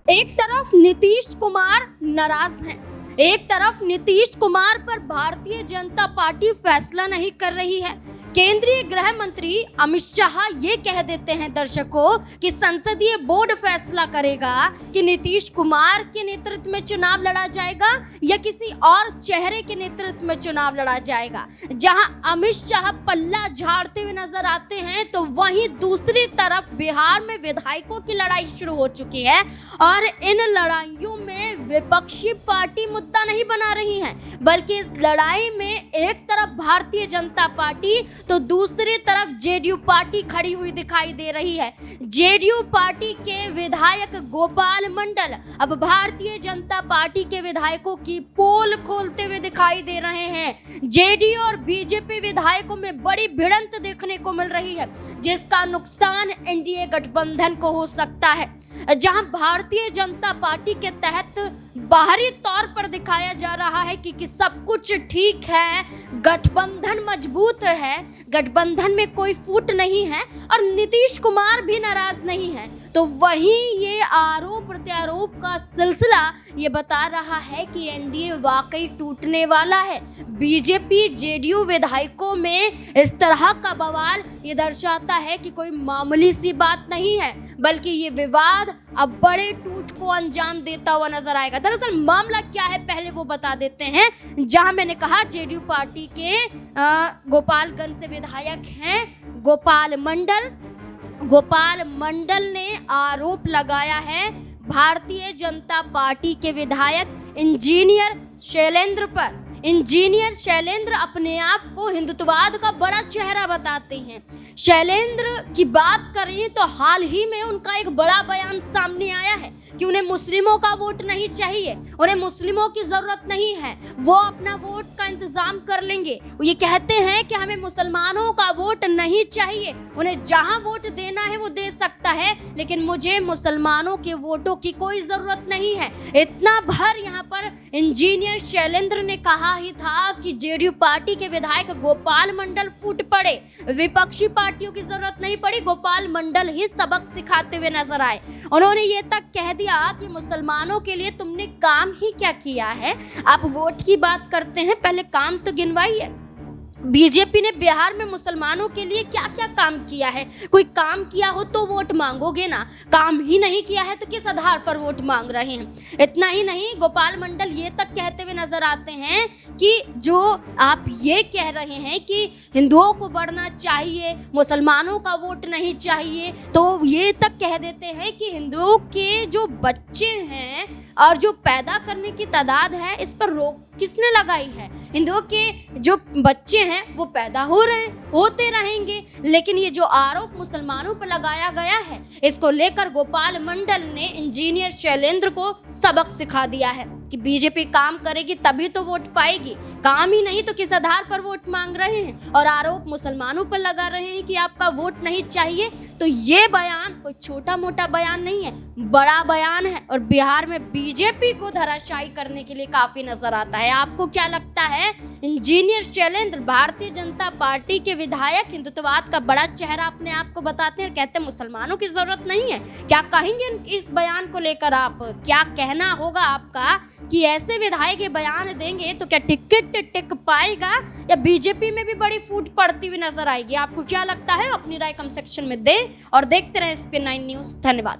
एक तरफ नीतीश कुमार नाराज हैं, एक तरफ नीतीश कुमार पर भारतीय जनता पार्टी फैसला नहीं कर रही है। केंद्रीय गृह मंत्री अमित शाह ये कह देते हैं दर्शकों कि संसदीय बोर्ड फैसला करेगा कि नीतीश कुमार के नेतृत्व में चुनाव लड़ा जाएगा या किसी और चेहरे के नेतृत्व में चुनाव लड़ा जाएगा। जहां अमित शाह पल्ला झाड़ते हुए नजर आते हैं तो वहीं दूसरी तरफ बिहार में विधायकों की लड़ाई शुरू हो चुकी है और इन लड़ाइयों में विपक्षी पार्टी मुद्दा नहीं बना रही है, बल्कि इस लड़ाई में एक तरफ भारतीय जनता पार्टी तो दूसरी तरफ जेडीयू पार्टी खड़ी हुई दिखाई दे रही है। जेडीयू पार्टी के विधायक गोपाल मंडल अब भारतीय जनता पार्टी के विधायकों की पोल खोलते हुए दिखाई दे रहे हैं। जेडीयू और बीजेपी विधायकों में बड़ी भिड़ंत देखने को मिल रही है, जिसका नुकसान एनडीए गठबंधन को हो सकता है। जहां भारतीय जनता पार्टी के तहत बाहरी तौर पर दिखाया जा रहा है कि सब कुछ ठीक है, गठबंधन मजबूत है, गठबंधन में कोई फूट नहीं है और नीतीश कुमार भी नाराज नहीं है, तो वहीं ये आरोप प्रत्यारोप का सिलसिला ये बता रहा है कि एनडीए वाकई टूटने वाला है। बीजेपी जेडीयू विधायकों में इस तरह का बवाल ये दर्शाता है कि कोई मामूली सी बात नहीं है, बल्कि ये विवाद अब बड़े टूट को अंजाम देता हुआ नजर आएगा। दरअसल मामला क्या है पहले वो बता देते हैं। जहां मैंने कहा जेडीयू पार्टी के गोपालगंज से विधायक हैं गोपाल मंडल ने आरोप लगाया है भारतीय जनता पार्टी के विधायक इंजीनियर शैलेंद्र पर। इंजीनियर शैलेंद्र अपने आप को हिंदुत्ववाद का बड़ा चेहरा बताते हैं। शैलेंद्र की बात करें तो हाल ही में उनका एक बड़ा बयान सामने आया है कि उन्हें मुस्लिमों का वोट नहीं चाहिए, उन्हें मुस्लिमों की जरूरत नहीं है, वो अपना वोट का इंतजाम कर लेंगे। वो ये कहते हैं कि हमें मुसलमानों का वोट नहीं चाहिए, उन्हें जहां वोट देना है वो दे सकता है, लेकिन मुझे मुसलमानों के वोटों की कोई जरूरत नहीं है। इतना भर यहाँ पर इंजीनियर शैलेंद्र ने कहा ही था कि जेडीयू पार्टी के विधायक गोपाल मंडल फूट पड़े, विपक्षी पार्टियों की जरूरत नहीं पड़ी, गोपाल मंडल ही सबक सिखाते हुए नजर आए। उन्होंने ये तक कह दिया कि मुसलमानों के लिए तुमने काम ही क्या किया है, आप वोट की बात करते हैं, पहले काम तो गिनवाइए। बीजेपी ने बिहार में मुसलमानों के लिए क्या क्या काम किया है? कोई काम किया हो तो वोट मांगोगे ना, काम ही नहीं किया है तो किस आधार पर वोट मांग रहे हैं? इतना ही नहीं, गोपाल मंडल ये तक कहते हुए नजर आते हैं कि जो आप ये कह रहे हैं कि हिंदुओं को बढ़ना चाहिए, मुसलमानों का वोट नहीं चाहिए, तो ये तक कह देते हैं कि हिंदुओं के जो बच्चे हैं और जो पैदा करने की तादाद है, इस पर रोक किसने लगाई है? हिंदुओं के जो बच्चे हैं वो पैदा हो रहे हैं, होते रहेंगे, लेकिन ये जो आरोप मुसलमानों पर लगाया गया है, इसको लेकर गोपाल मंडल ने इंजीनियर शैलेंद्र को सबक सिखा दिया है कि बीजेपी काम करेगी तभी तो वोट पाएगी, काम ही नहीं तो किस आधार पर वोट मांग रहे हैं और आरोप मुसलमानों पर लगा रहे हैं कि आपका वोट नहीं चाहिए। तो ये बयान कोई छोटा मोटा बयान नहीं है, बड़ा बयान है और बिहार में बीजेपी को धराशायी करने के लिए काफी नजर आता है। आपको क्या लगता है? इंजीनियर शैलेंद्र भारतीय जनता पार्टी के विधायक हिंदुत्ववाद का बड़ा चेहरा अपने आप को बताते हैं, कहते हैं मुसलमानों की जरूरत नहीं है। क्या कहेंगे इस बयान को लेकर? आप क्या कहना होगा आपका कि ऐसे विधायक ये बयान देंगे तो क्या टिकट टिक पाएगा या बीजेपी में भी बड़ी फूट पड़ती हुई नजर आएगी? आपको क्या लगता है? अपनी राय कमेंट सेक्शन में दें और देखते रहें SPN9 न्यूज़। धन्यवाद।